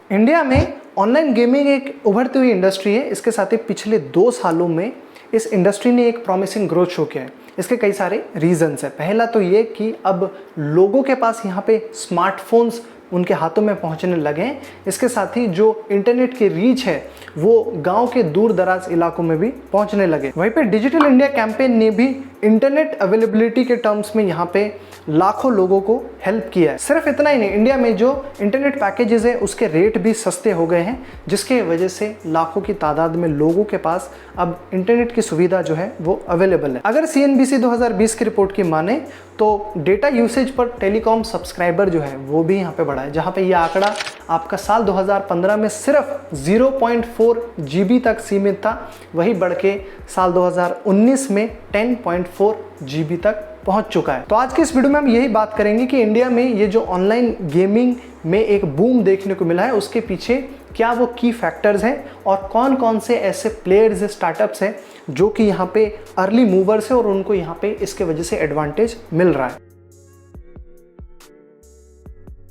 India में online gaming एक उभरती हुई इंडस्ट्री है। इसके साथ ही पिछले 2 सालों में इस इंडस्ट्री ने एक प्रॉमिसिंग ग्रोथ शो किया है। इसके कई सारे रीजंस हैं। पहला तो ये कि अब लोगों के पास यहाँ पे स्मार्टफोन्स उनके हाथों में पहुंचने लगे हैं। इसके साथ ही जो इंटरनेट की रीच है वो गांव के दूर दराज इलाकों में भी पहुंचने लगे। वहीं पे डिजिटल इंडिया कैंपेन ने भी इंटरनेट अवेलेबिलिटी के टर्म्स में यहाँ पे लाखों लोगों को हेल्प किया है। सिर्फ इतना ही नहीं, इंडिया में जो इंटरनेट पैकेजेस है उसके रेट भी सस्ते हो गए हैं, जिसके वजह से लाखों की तादाद में लोगों के पास अब इंटरनेट की सुविधा जो है वो अवेलेबल है। अगर CNBC 2020 की रिपोर्ट की माने तो डेटा यूसेज पर टेलीकॉम सब्सक्राइबर जो है वो भी यहाँ पे बढ़ा है, जहाँ पे ये आंकड़ा आपका साल 2015 में सिर्फ 0.4 GB तक सीमित था, वही बढ़ के साल 2019 में 10.4 GB तक पहुंच चुका है। तो आज के इस वीडियो में हम यही बात करेंगे कि इंडिया में ये जो ऑनलाइन गेमिंग में एक बूम देखने को मिला है उसके पीछे क्या वो की फैक्टर्स हैं और कौन कौन से ऐसे प्लेयर्स स्टार्टअप्स हैं जो कि यहाँ पे अर्ली मूवर्स है और उनको यहाँ पे इसके वजह से एडवांटेज मिल रहा है।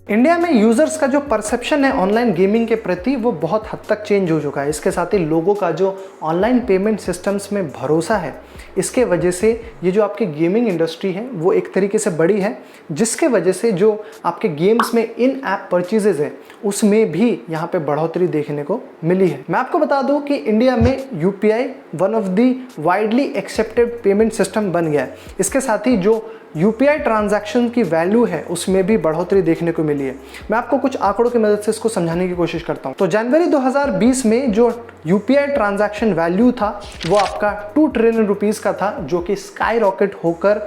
इंडिया में यूजर्स का जो परसेप्शन है ऑनलाइन गेमिंग के प्रति वो बहुत हद तक चेंज हो चुका है। इसके साथ ही लोगों का जो ऑनलाइन पेमेंट सिस्टम्स में भरोसा है, इसके वजह से ये जो आपकी गेमिंग इंडस्ट्री है वो एक तरीके से बड़ी है, जिसके वजह से जो आपके गेम्स में इन ऐप परचेजेज है उसमें भी यहाँ पे बढ़ोतरी देखने को मिली है। मैं आपको बता दूं कि इंडिया में UPI one of the widely accepted payment system बन गया है। इसके साथ ही जो UPI ट्रांजैक्शन की वैल्यू है उसमें भी बढ़ोतरी देखने को मिली है। मैं आपको कुछ आंकड़ों की मदद से इसको समझाने की कोशिश करता हूं। तो जनवरी 2020 में जो UPI ट्रांजैक्शन वैल्यू था वो आपका 2 ट्रिलियन रुपीस का था, जो कि स्काई रॉकेट होकर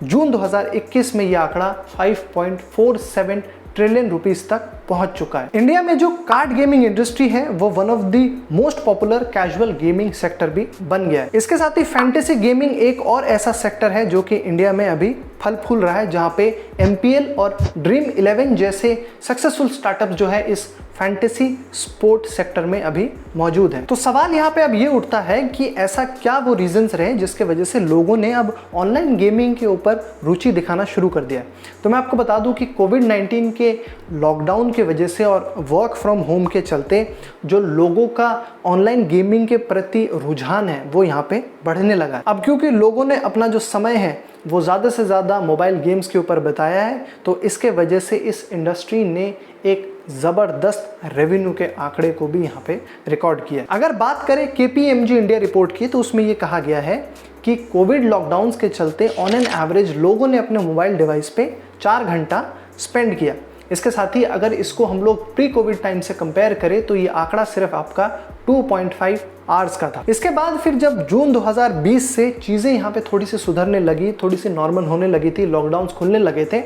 जून 2021 में यह आंकड़ा 5.47 ट्रिलियन रुपीस तक पहुंच चुका है। इंडिया में जो कार्ड गेमिंग इंडस्ट्री है वो one of the most popular casual gaming sector भी बन गया है। इसके साथ ही फैंटेसी गेमिंग एक और ऐसा सेक्टर है जो कि इंडिया में अभी फल फूल रहा है, जहां पे MPL और ड्रीम 11 जैसे सक्सेसफुल स्टार्टअप जो है इस फैंटेसी स्पोर्ट सेक्टर में अभी मौजूद है। तो सवाल यहाँ पे अब ये उठता है कि ऐसा क्या वो रीजंस रहे जिसके वजह से लोगों ने अब ऑनलाइन गेमिंग के ऊपर रुचि दिखाना शुरू कर दिया। तो मैं आपको बता दूं कि कोविड-19 के लॉकडाउन की वजह से और वर्क फ्रॉम होम के चलते जो लोगों का ऑनलाइन गेमिंग के प्रति रुझान है वो यहाँ पे बढ़ने लगा। अब क्योंकि लोगों ने अपना जो समय है वो ज़्यादा से ज़्यादा मोबाइल गेम्स के ऊपर बिताया है, तो इसके वजह से इस इंडस्ट्री ने एक ज़बरदस्त रेवेन्यू के आंकड़े को भी यहाँ पे रिकॉर्ड किया। अगर बात करें KPMG इंडिया रिपोर्ट की तो उसमें ये कहा गया है कि कोविड लॉकडाउन्स के चलते ऑन एन एवरेज लोगों ने अपने मोबाइल डिवाइस पे 4 घंटा स्पेंड किया। इसके साथ ही अगर इसको हम लोग प्री कोविड टाइम से कंपेयर करें तो ये आंकड़ा सिर्फ आपका 2.5 आवर्स का था। इसके बाद फिर जब जून 2020 से चीज़ें यहाँ पे थोड़ी सी सुधरने लगी, थोड़ी सी नॉर्मल होने लगी थी, लॉकडाउन्स खुलने लगे थे,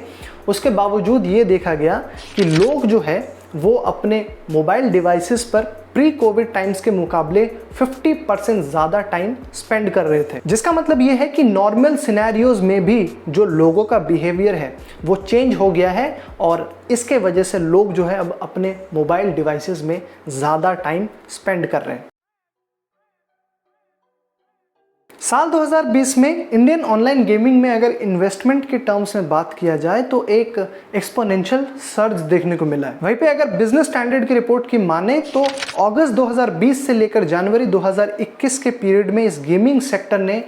उसके बावजूद ये देखा गया कि लोग जो है वो अपने मोबाइल डिवाइसेस पर प्री कोविड टाइम्स के मुकाबले 50% ज़्यादा टाइम स्पेंड कर रहे थे। जिसका मतलब ये है कि नॉर्मल सिनेरियोज में भी जो लोगों का बिहेवियर है वो चेंज हो गया है और इसके वजह से लोग जो है अब अपने मोबाइल डिवाइसेस में ज़्यादा टाइम स्पेंड कर रहे हैं। साल 2020 में इंडियन ऑनलाइन गेमिंग में अगर इन्वेस्टमेंट के टर्म्स में बात किया जाए तो एक एक्सपोनेंशियल सर्ज देखने को मिला है। वहीं पे अगर बिजनेस स्टैंडर्ड की रिपोर्ट की माने तो अगस्त 2020 से लेकर जनवरी 2021 के पीरियड में इस गेमिंग सेक्टर ने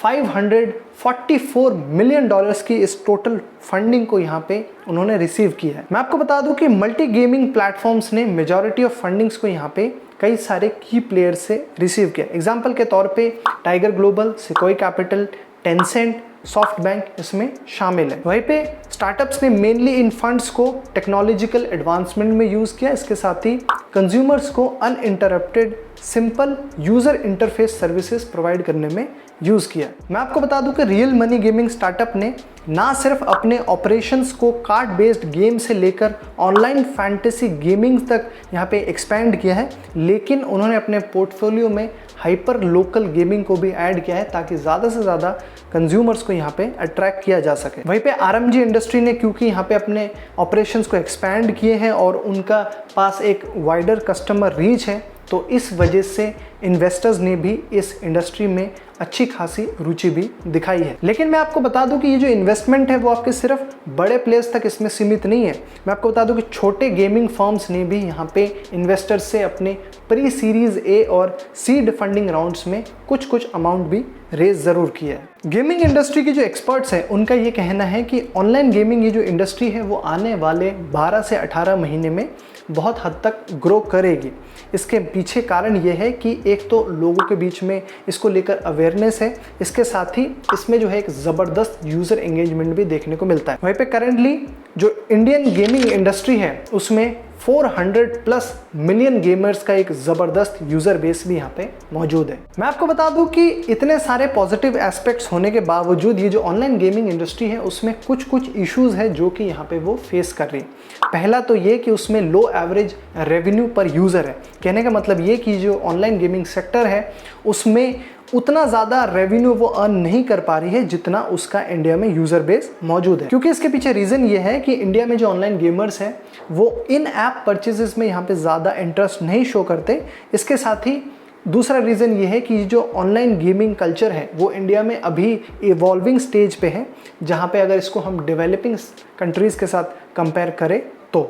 $544 मिलियन की इस टोटल फंडिंग को यहाँ पे उन्होंने रिसीव किया है। मैं आपको बता दूं कि मल्टी गेमिंग प्लेटफॉर्म्स ने मेजॉरिटी ऑफ फंडिंग्स को यहाँ पे कई सारे की प्लेयर्स से रिसीव किया। एग्जाम्पल के तौर पे Tiger Global, Sequoia Capital, Tencent, SoftBank इसमें शामिल है। वहीं पे स्टार्टअप्स ने मेनली इन फंड्स को टेक्नोलॉजिकल एडवांसमेंट में यूज़ किया। इसके साथ ही कंज्यूमर्स को uninterrupted simple user interface services provide करने में यूज़ किया। मैं आपको बता दूं कि रियल मनी गेमिंग स्टार्टअप ने ना सिर्फ अपने ऑपरेशंस को कार्ड बेस्ड गेम से लेकर ऑनलाइन फैंटेसी गेमिंग तक यहाँ पे एक्सपैंड किया है, लेकिन उन्होंने अपने पोर्टफोलियो में हाइपर लोकल गेमिंग को भी ऐड किया है ताकि ज़्यादा से ज़्यादा कंज्यूमर्स को यहाँ पे अट्रैक्ट किया जा सके। वहीं पे RMG इंडस्ट्री ने क्योंकि यहाँ पे अपने ऑपरेशंस को एक्सपैंड किए हैं और उनका पास एक वाइडर कस्टमर रीच है, तो इस वजह से इन्वेस्टर्स ने भी इस इंडस्ट्री में अच्छी खासी रुचि भी दिखाई है। लेकिन मैं आपको बता दूं कि ये जो इन्वेस्टमेंट है वो आपके सिर्फ बड़े प्लेयर्स तक इसमें सीमित नहीं है। मैं आपको बता दूं कि छोटे गेमिंग फर्म्स ने भी यहाँ पे इन्वेस्टर्स से अपने प्री सीरीज ए और सीड फंडिंग राउंड्स में कुछ अमाउंट भी रेज ज़रूर किया है। गेमिंग इंडस्ट्री के जो एक्सपर्ट्स हैं उनका ये कहना है कि ऑनलाइन गेमिंग ये जो इंडस्ट्री है वो आने वाले 12 से 18 महीने में बहुत हद तक ग्रो करेगी। इसके पीछे कारण ये है कि एक तो लोगों के बीच में इसको लेकर अवेयरनेस है, इसके साथ ही इसमें जो है एक ज़बरदस्त यूज़र एंगेजमेंट भी देखने को मिलता है। वहीं पे करंटली जो इंडियन गेमिंग इंडस्ट्री है उसमें 400+ मिलियन गेमर्स का एक ज़बरदस्त यूज़र बेस भी यहाँ पे मौजूद है। मैं आपको बता दूं कि इतने सारे पॉजिटिव एस्पेक्ट्स होने के बावजूद ये जो ऑनलाइन गेमिंग इंडस्ट्री है उसमें कुछ इश्यूज है जो कि यहाँ पे वो फेस कर रही है। पहला तो ये कि उसमें लो एवरेज रेवेन्यू पर यूज़र है। कहने का मतलब ये कि जो ऑनलाइन गेमिंग सेक्टर है उसमें उतना ज़्यादा रेवेन्यू वो अर्न नहीं कर पा रही है जितना उसका इंडिया में यूज़र बेस मौजूद है। क्योंकि इसके पीछे रीज़न ये है कि इंडिया में जो ऑनलाइन गेमर्स हैं वो इन ऐप परचेजेस में यहाँ पे ज़्यादा इंटरेस्ट नहीं शो करते। इसके साथ ही दूसरा रीज़न ये है कि जो ऑनलाइन गेमिंग कल्चर है वो इंडिया में अभी इवॉल्विंग स्टेज पे है, जहाँ पे अगर इसको हम डेवलपिंग कंट्रीज़ के साथ कंपेयर करें तो।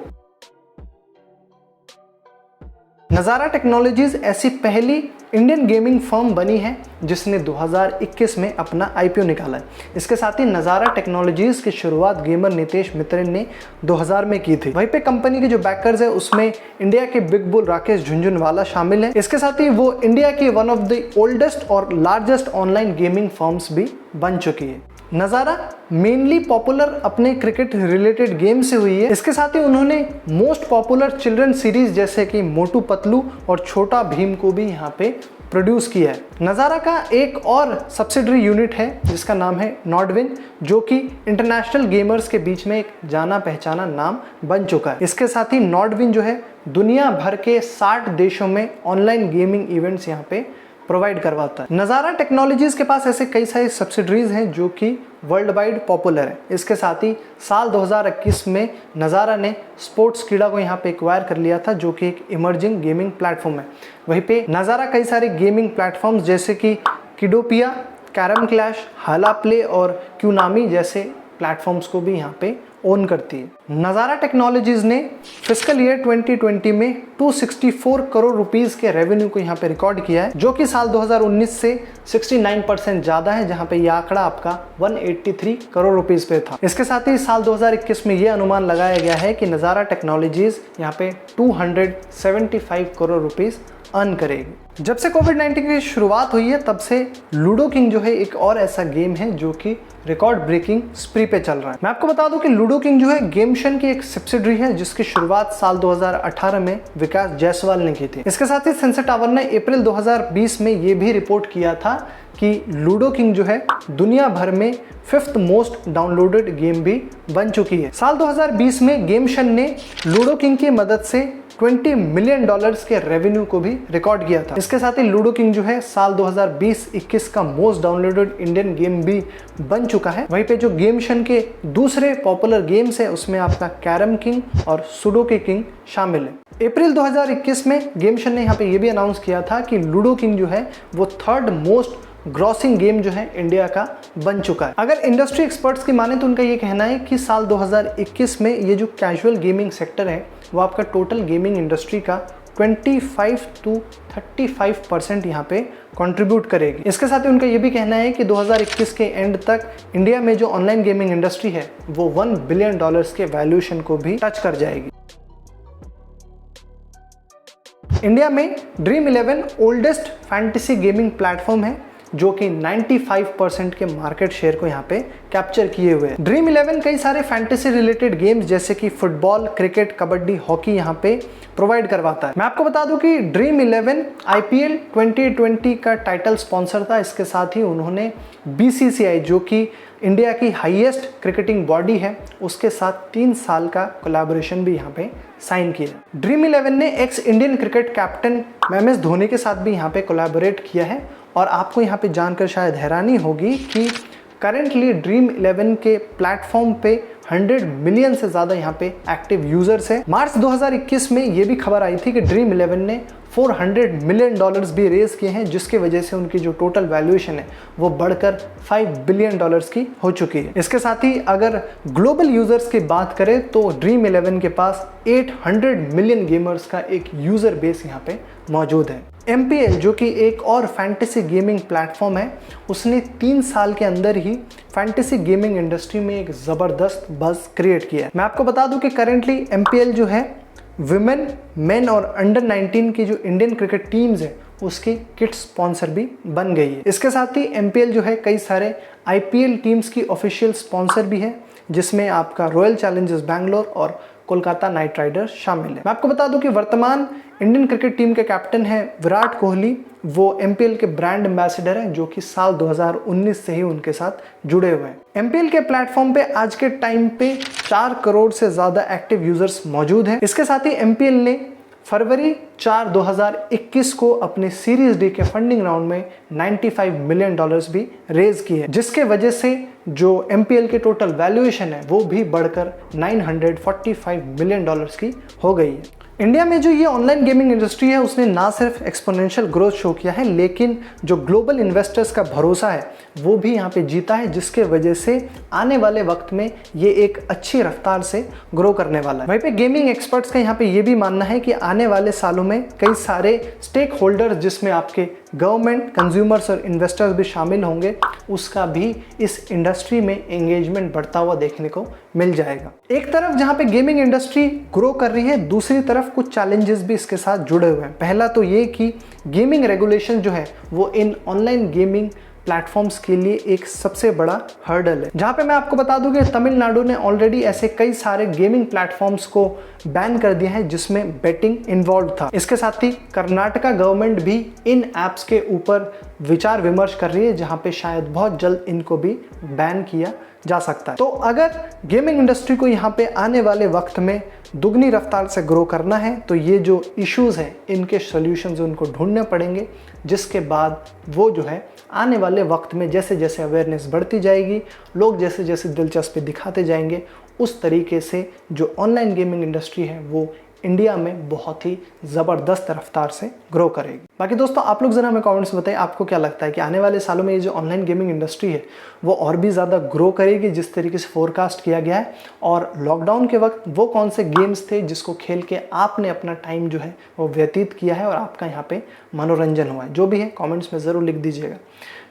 नज़ारा टेक्नोलॉजीज़ ऐसी पहली इंडियन गेमिंग फर्म बनी है जिसने 2021 में आईपीओ निकाला है। इसके साथ ही नज़ारा टेक्नोलॉजीज़ की शुरुआत गेमर नितेश मित्रेन ने 2000 में की थी। वहीं पे कंपनी के जो बैकर्स है उसमें इंडिया के बिग बुल राकेश झुनझुनवाला शामिल है। इसके साथ ही वो इंडिया की वन ऑफ द ओल्डेस्ट और लार्जेस्ट ऑनलाइन गेमिंग फर्म्स भी बन चुकी है। नज़ारा मेनली पॉपुलर अपने क्रिकेट रिलेटेड गेम से हुई है। इसके साथ ही उन्होंने मोस्ट पॉपुलर चिल्ड्रन सीरीज जैसे कि मोटू पतलू और छोटा भीम को भी यहाँ पे प्रोड्यूस किया है। नज़ारा का एक और सब्सिडरी यूनिट है जिसका नाम है नॉर्डविन, जो कि इंटरनेशनल गेमर्स के बीच में एक जाना पहचाना नाम बन चुका है। इसके साथ ही नॉर्डविन जो है दुनिया भर के 60 देशों में ऑनलाइन गेमिंग इवेंट्स यहाँ पे प्रोवाइड करवाता है। नज़ारा टेक्नोलॉजीज़ के पास ऐसे कई सारी सब्सिडरीज हैं जो कि वर्ल्ड वाइड पॉपुलर है। इसके साथ ही साल 2021 में नज़ारा ने स्पोर्ट्स कीड़ा को यहाँ पे एक्वायर कर लिया था, जो कि एक इमर्जिंग गेमिंग प्लेटफॉर्म है। वहीं पे नज़ारा कई सारे गेमिंग प्लेटफॉर्म्स जैसे कि किडोपिया, कैरम क्लैश, हाला प्ले और क्यूनामी जैसे प्लेटफॉर्म्स को भी यहाँ पे ओन करती है। नज़ारा टेक्नोलॉजीज़ ने फिस्कल ईयर 2020 में 264 करोड़ रुपीस के रेवेन्यू को यहाँ पे रिकॉर्ड किया है, जो कि साल 2019 से 69% ज़्यादा है, जहाँ पे ये आंकड़ा आपका 183 करोड़ रुपीस पे था। इसके साथ ही साल 2021 में ये अनुमान लगाया गया है कि नज़ारा टेक्नोलॉजीज़ यहाँ पे 275 करोड़ रुपीस अर्न करेगी। जब से कोविड-19 की शुरुआत हुई है तब से लूडो किंग जो है एक और ऐसा गेम है जो कि रिकॉर्ड ब्रेकिंग स्प्री पे चल रहा है। मैं आपको बता दूं कि लूडो किंग जो है गेमशन की एक सब्सिडरी है जिसकी शुरुआत साल 2018 में विकास जायसवाल ने की थी। इसके साथ ही सेंसर टावर ने अप्रैल 2020 में ये भी रिपोर्ट किया था कि लूडो किंग जो है दुनिया भर में 5th मोस्ट डाउनलोडेड गेम भी बन चुकी है। साल 2020 में गेमशन ने लूडो किंग की मदद से $20 मिलियन के रेवेन्यू को भी रिकॉर्ड किया था। इसके साथ ही लूडो किंग जो है साल 2020-21 का मोस्ट डाउनलोडेड इंडियन गेम भी बन चुका है। वहीं पे जो गेमशन के दूसरे पॉपुलर गेम्स है उसमें आपका कैरम किंग और सुडोकू किंग शामिल है। अप्रैल 2021 में गेमशन ने यहाँ पे ये भी अनाउंस किया था कि लूडो किंग जो है वो 3rd मोस्ट ग्रॉसिंग गेम जो है इंडिया का बन चुका है। अगर इंडस्ट्री एक्सपर्ट्स की माने तो उनका ये कहना है कि साल 2021 में ये जो कैजुअल गेमिंग सेक्टर है वो आपका टोटल गेमिंग इंडस्ट्री का 25 to 35% यहाँ पे कंट्रीब्यूट करेगी। इसके साथ ही उनका ये भी कहना है कि 2021 के एंड तक इंडिया में जो ऑनलाइन गेमिंग इंडस्ट्री है वो $1 बिलियन के वैल्यूएशन को भी टच कर जाएगी। इंडिया में dream 11 oldest fantasy gaming platform है जो कि 95% के मार्केट शेयर को यहाँ पे कैप्चर किए हुए हैं। ड्रीम 11 कई सारे फैंटेसी रिलेटेड गेम्स जैसे कि फुटबॉल, क्रिकेट, कबड्डी, हॉकी यहाँ पे प्रोवाइड करवाता है। मैं आपको बता दूं कि ड्रीम 11 IPL 2020 का टाइटल स्पॉन्सर था। इसके साथ ही उन्होंने BCCI जो कि इंडिया की हाईएस्ट क्रिकेटिंग बॉडी है उसके साथ 3 साल का कोलैबोरेशन भी यहाँ पे साइन किया। ड्रीम 11 ने x Indian cricket captain MS Dhoni के साथ भी यहाँ पे कोलैबोरेट किया है। और आपको यहाँ पे जानकर शायद हैरानी होगी कि करेंटली ड्रीम 11 के प्लेटफॉर्म पे 100 मिलियन से ज़्यादा यहाँ पे एक्टिव यूजर्स है। मार्च 2021 में ये भी खबर आई थी कि ड्रीम 11 ने $400 मिलियन भी रेज किए हैं, जिसकी वजह से उनकी जो टोटल वैल्यूएशन है वो बढ़कर $5 बिलियन की हो चुकी है। इसके साथ ही अगर ग्लोबल यूजर्स की बात करें तो ड्रीम 11 के पास 800 मिलियन गेमर्स का एक यूजर बेस यहाँ पे मौजूद है। MPL जो कि एक और फैंटेसी गेमिंग प्लेटफॉर्म है, उसने 3 साल के अंदर ही फैंटेसी गेमिंग इंडस्ट्री में एक ज़बरदस्त बज़ क्रिएट किया है। मैं आपको बता दूं कि करेंटली MPL जो है विमेन, मेन और अंडर 19 की जो इंडियन क्रिकेट टीम्स है उसकी किट स्पॉन्सर भी बन गई है। इसके साथ ही MPL जो है कई सारे IPL टीम्स की ऑफिशियल स्पॉन्सर भी है, जिसमें आपका रॉयल चैलेंजर्स बैंगलोर और कोलकाता नाइट राइडर्स शामिल है। मैं आपको बता दूं कि वर्तमान इंडियन क्रिकेट टीम के कैप्टन है विराट कोहली। वो MPL के ब्रांड एम्बेसडर हैं, जो कि साल 2019 से ही उनके साथ जुड़े हुए हैं। MPL के प्लेटफॉर्म पे आज के टाइम पे 4 करोड़ से ज़्यादा एक्टिव यूजर्स मौजूद हैं। इसके साथ ही MPL ने फरवरी 4, 2021 को अपने सीरीज डी के फंडिंग राउंड में $95 मिलियन भी रेज किए, जिसके वजह से जो MPL के टोटल वैल्यूएशन है वो भी बढ़कर $945 मिलियन की हो गई है। इंडिया में जो ये ऑनलाइन गेमिंग इंडस्ट्री है उसने ना सिर्फ एक्सपोनेंशियल ग्रोथ शो किया है, लेकिन जो ग्लोबल इन्वेस्टर्स का भरोसा है वो भी यहाँ पे जीता है, जिसके वजह से आने वाले वक्त में ये एक अच्छी रफ्तार से ग्रो करने वाला है। वहीं पे गेमिंग एक्सपर्ट्स का यहाँ पे ये भी मानना है कि आने वाले सालों में कई सारे स्टेक होल्डर्स, जिसमें आपके गवर्नमेंट, कंज्यूमर्स और इन्वेस्टर्स भी शामिल होंगे, उसका भी इस इंडस्ट्री में एंगेजमेंट बढ़ता हुआ देखने को मिल जाएगा। एक तरफ जहाँ पे गेमिंग इंडस्ट्री ग्रो कर रही है, दूसरी तरफ कुछ चैलेंजेस भी इसके साथ जुड़े हुए हैं। पहला तो ये कि गेमिंग रेगुलेशन जो है वो इन ऑनलाइन गेमिंग प्लेटफॉर्म्स के लिए एक सबसे बड़ा हर्डल है, जहाँ पे मैं आपको बता दूं कि तमिलनाडु ने ऑलरेडी ऐसे कई सारे गेमिंग प्लेटफॉर्म्स को बैन कर दिया है जिसमें बेटिंग इन्वॉल्व था। इसके साथ ही कर्नाटका गवर्नमेंट भी इन ऐप्स के ऊपर विचार विमर्श कर रही है, जहाँ पे शायद बहुत जल्द इनको भी बैन किया जा सकता है। तो अगर गेमिंग इंडस्ट्री को यहाँ पे आने वाले वक्त में दुगनी रफ्तार से ग्रो करना है तो ये जो इश्यूज हैं इनके सॉल्यूशंस उनको ढूंढने पड़ेंगे, जिसके बाद वो जो है आने वाले वक्त में जैसे जैसे अवेयरनेस बढ़ती जाएगी, लोग जैसे जैसे दिलचस्पी दिखाते जाएंगे, उस तरीके से जो ऑनलाइन गेमिंग इंडस्ट्री है वो इंडिया में बहुत ही ज़बरदस्त रफ्तार से ग्रो करेगी। बाकी दोस्तों आप लोग ज़रा हमें कमेंट्स में बताइए आपको क्या लगता है कि आने वाले सालों में ये जो ऑनलाइन गेमिंग इंडस्ट्री है वो और भी ज़्यादा ग्रो करेगी जिस तरीके से फोरकास्ट किया गया है, और लॉकडाउन के वक्त वो कौन से गेम्स थे जिसको खेल के आपने अपना टाइम जो है वो व्यतीत किया है और आपका यहाँ पे मनोरंजन हुआ है। जो भी है कॉमेंट्स में ज़रूर लिख दीजिएगा।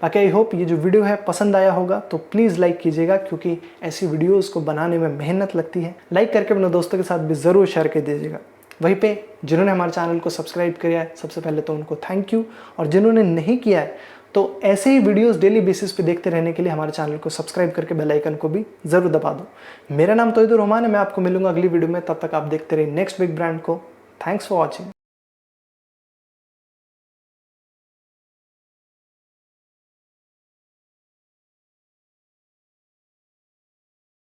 बाकी आई होप ये जो वीडियो है पसंद आया होगा, तो प्लीज़ लाइक कीजिएगा, क्योंकि ऐसी वीडियोज़ को बनाने में मेहनत लगती है। लाइक करके अपने दोस्तों के साथ भी ज़रूर शेयर कर दीजिएगा। वहीं पे जिन्होंने हमारे चैनल को सब्सक्राइब किया है सबसे पहले तो उनको थैंक यू, और जिन्होंने नहीं किया है तो ऐसे ही वीडियोस डेली बेसिस पे देखते रहने के लिए हमारे चैनल को सब्सक्राइब करके बेल आइकन को भी ज़रूर दबा दो। मेरा नाम तौहीदुर रहमान है, मैं आपको मिलूंगा अगली वीडियो में। तब तक आप देखते रहिए नेक्स्ट बिग ब्रांड को। Thanks for watching.